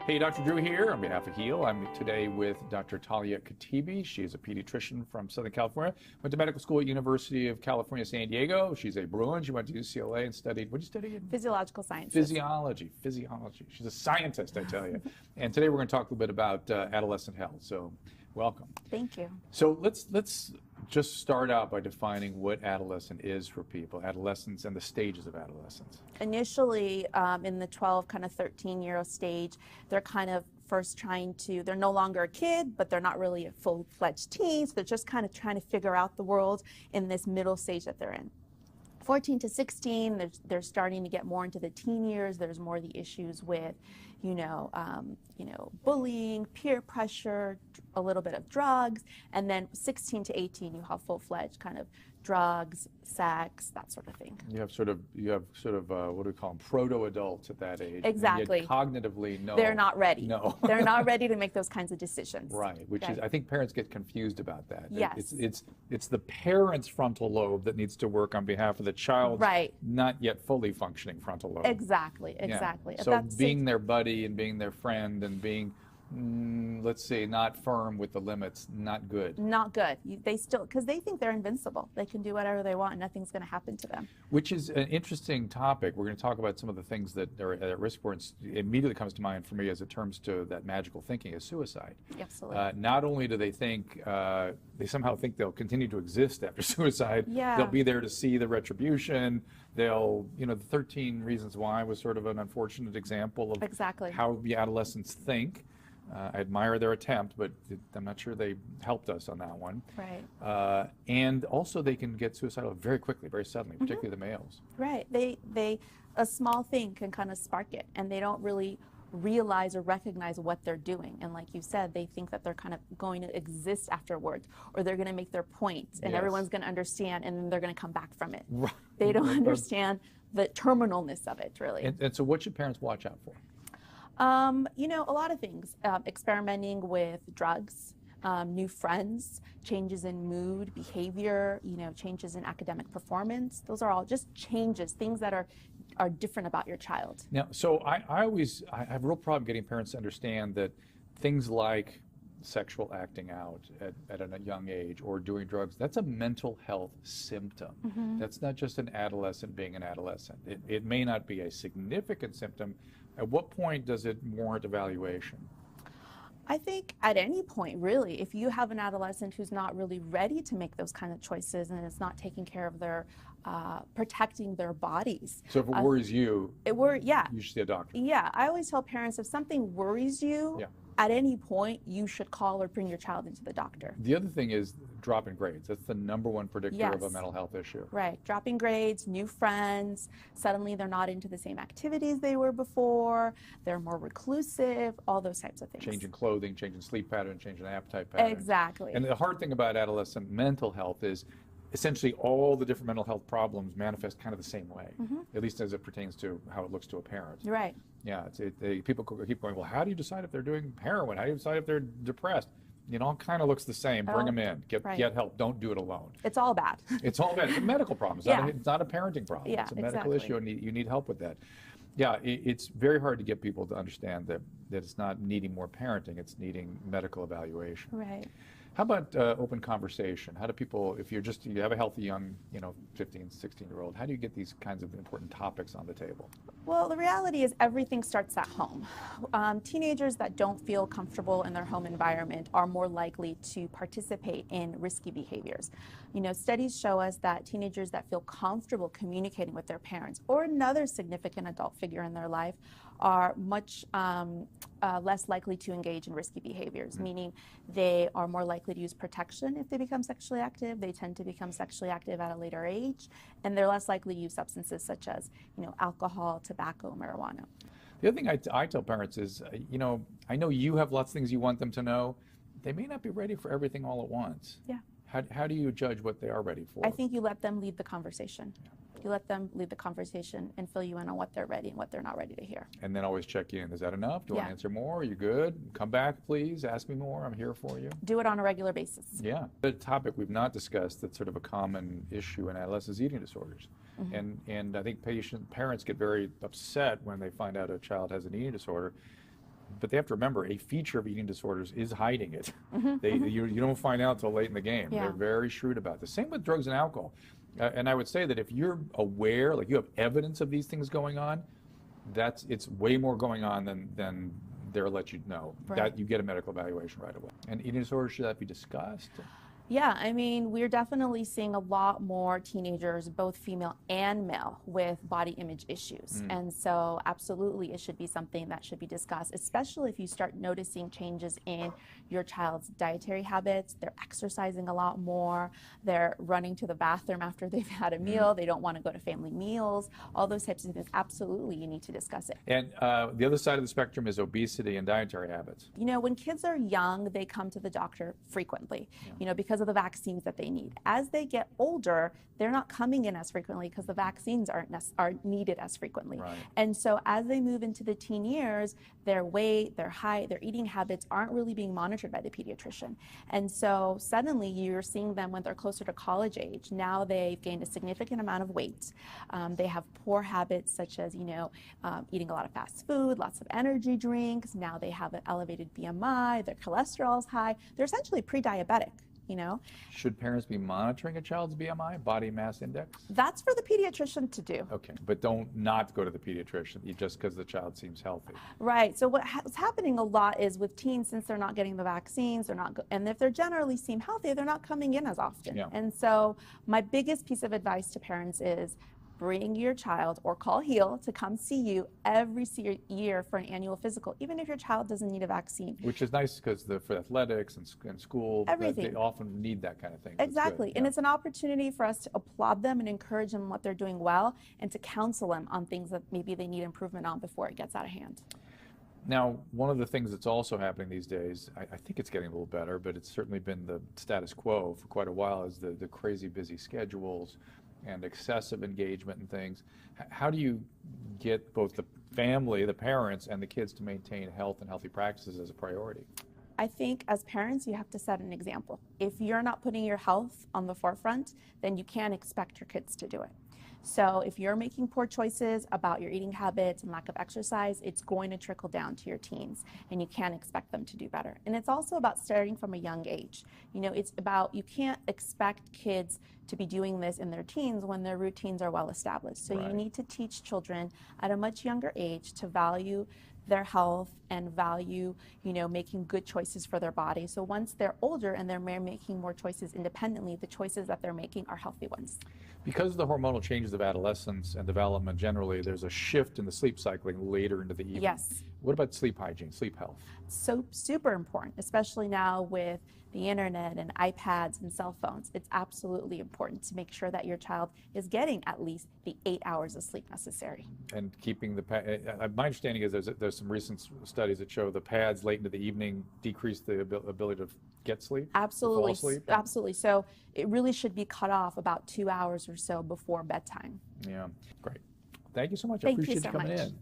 Hey, Dr. Drew here on behalf of HEAL. I'm today with Dr. Talayeh Khatibi. She is a pediatrician from Southern California. Went to medical school at University of California, San Diego. She's a Bruin. She went to UCLA and studied, what did you study again? Physiological sciences. Physiology. She's a scientist, I tell you. And today we're going to talk a little bit about adolescent health. So welcome. Thank you. So let's just start out by defining what adolescent is for people, adolescence and the stages of adolescence. Initially, in the 12, kind of 13-year-old stage, they're kind of first they're no longer a kid, but they're not really a full-fledged teen, so they're just kind of trying to figure out the world in this middle stage that they're in. 14 to 16, they're starting to get more into the teen years. There's more the issues with, bullying, peer pressure, a little bit of drugs, and then 16 to 18, you have full-fledged kind of drugs, sex, that sort of thing. You have sort of what do we call them, proto-adults at that age. Exactly. And yet cognitively, no. They're not ready. No. They're not ready to make those kinds of decisions. Right, which is, I think parents get confused about that. Yes. It's the parent's frontal lobe that needs to work on behalf of the child's not yet fully functioning frontal lobe. Exactly. Yeah. So being their buddy and being their friend and being, let's say, not firm with the limits, not good. Not good. Because they think they're invincible. They can do whatever they want and nothing's going to happen to them. Which is an interesting topic. We're going to talk about some of the things that are at risk for, and immediately comes to mind for me as it turns to that magical thinking is suicide. Absolutely. Not only do they think, they somehow think they'll continue to exist after suicide. Yeah. They'll be there to see the retribution. They'll, the 13 Reasons Why was sort of an unfortunate example of how the adolescents think. I admire their attempt, but I'm not sure they helped us on that one. Right. And also they can get suicidal very quickly, very suddenly, particularly the males. Right. A small thing can kind of spark it, and they don't really realize or recognize what they're doing. And like you said, they think that they're kind of going to exist afterwards, or they're going to make their point, and everyone's going to understand, and then they're going to come back from it. Right. They don't understand the terminalness of it, really. And so what should parents watch out for? A lot of things. Experimenting with drugs, new friends, changes in mood, behavior, changes in academic performance. Those are all just changes, things that are different about your child. Now, so I have a real problem getting parents to understand that things like sexual acting out at a young age or doing drugs, that's a mental health symptom. That's not just an adolescent being an adolescent. It may not be a significant symptom. At what point does it warrant evaluation? I think at any point, really, if you have an adolescent who's not really ready to make those kind of choices and is not taking care of their, protecting their bodies. So if it worries you, you should see a doctor. Yeah, I always tell parents if something worries you, at any point, you should call or bring your child into the doctor. The other thing is dropping grades. That's the #1 predictor of a mental health issue. Right. Dropping grades, new friends, suddenly they're not into the same activities they were before, they're more reclusive, all those types of things. Changing clothing, changing sleep pattern, changing appetite pattern. Exactly. And the hard thing about adolescent mental health is essentially all the different mental health problems manifest kind of the same way, at least as it pertains to how it looks to a parent. Right. Yeah, people keep going, well, how do you decide if they're doing heroin? How do you decide if they're depressed? It all kind of looks the same. Bring them in. Get help. Don't do it alone. It's all bad. It's all bad. It's a medical problem. It's not a parenting problem. Yeah, it's a medical issue, and you need help with that. Yeah, it's very hard to get people to understand that it's not needing more parenting. It's needing medical evaluation. Right. How about open conversation? How do people, if you have a healthy young, 15, 16-year-old, how do you get these kinds of important topics on the table? Well, the reality is everything starts at home. Teenagers that don't feel comfortable in their home environment are more likely to participate in risky behaviors. Studies show us that teenagers that feel comfortable communicating with their parents or another significant adult figure in their life are much less likely to engage in risky behaviors, meaning they are more likely to use protection if they become sexually active. They tend to become sexually active at a later age, and they're less likely to use substances such as, alcohol, tobacco, marijuana. The other thing I tell parents is, I know you have lots of things you want them to know. They may not be ready for everything all at once. Yeah. How do you judge what they are ready for? I think you let them lead the conversation. You let them lead the conversation and fill you in on what they're ready and what they're not ready to hear. And then always check in. Is that enough? Do you want to answer more? Are you good? Come back, please. Ask me more. I'm here for you. Do it on a regular basis. Yeah. The topic we've not discussed that's sort of a common issue in adolescents is eating disorders. And I think parents get very upset when they find out a child has an eating disorder. But they have to remember, a feature of eating disorders is hiding it. Mm-hmm. You don't find out till late in the game. Yeah. They're very shrewd about this. Same with drugs and alcohol. And I would say that if you're aware, like you have evidence of these things going on, it's way more going on than they'll let you know. Right. That you get a medical evaluation right away. And eating disorders, should that be discussed? Yeah, I mean, we're definitely seeing a lot more teenagers, both female and male, with body image issues. And so absolutely it should be something that should be discussed, especially if you start noticing changes in your child's dietary habits. They're exercising a lot more. They're running to the bathroom after they've had a meal. They don't want to go to family meals. All those types of things. Absolutely, you need to discuss it. And the other side of the spectrum is obesity and dietary habits. You know, when kids are young, they come to the doctor frequently, you know, because of the vaccines that they need. As they get older, they're not coming in as frequently because the vaccines aren't needed as frequently. Right. And so as they move into the teen years, their weight, their height, their eating habits aren't really being monitored by the pediatrician. And so suddenly you're seeing them when they're closer to college age. Now they've gained a significant amount of weight. They have poor habits such as, you know, eating a lot of fast food, lots of energy drinks. Now they have an elevated BMI, their cholesterol's high. They're essentially pre-diabetic. You know, should parents be monitoring a child's BMI, body mass index? That's for the pediatrician to do. Okay, but don't not go to the pediatrician just because the child seems healthy. Right. So what's happening a lot is with teens, since they're not getting the vaccines, and if they're generally seem healthy, they're not coming in as often. Yeah. And so my biggest piece of advice to parents is bring your child or call HEAL to come see you every year for an annual physical, even if your child doesn't need a vaccine. Which is nice because for athletics and school, everything. They often need that kind of thing. Exactly. And it's an opportunity for us to applaud them and encourage them in what they're doing well and to counsel them on things that maybe they need improvement on before it gets out of hand. Now, one of the things that's also happening these days, I think it's getting a little better, but it's certainly been the status quo for quite a while, is the crazy busy schedules and excessive engagement and things. How do you get both the family, the parents, and the kids to maintain health and healthy practices as a priority? I think as parents, you have to set an example. If you're not putting your health on the forefront, then you can't expect your kids to do it. So if you're making poor choices about your eating habits and lack of exercise, it's going to trickle down to your teens, and you can't expect them to do better. And it's also about starting from a young age. You know, it's about, you can't expect kids to be doing this in their teens when their routines are well established. So you need to teach children at a much younger age to value their health and value, you know, making good choices for their body. So once they're older and they're making more choices independently, the choices that they're making are healthy ones. Because of the hormonal changes of adolescence and development generally, there's a shift in the sleep cycling later into the evening. Yes. What about sleep hygiene, sleep health? So super important, especially now with the internet and iPads and cell phones. It's absolutely important to make sure that your child is getting at least the 8 hours of sleep necessary. And keeping my understanding is there's some recent studies that show the pads late into the evening decrease the ability to get sleep. Absolutely, fall asleep. Absolutely. So it really should be cut off about 2 hours or so before bedtime. Yeah, great. Thank you so much. I Thank you appreciate so you coming much. in.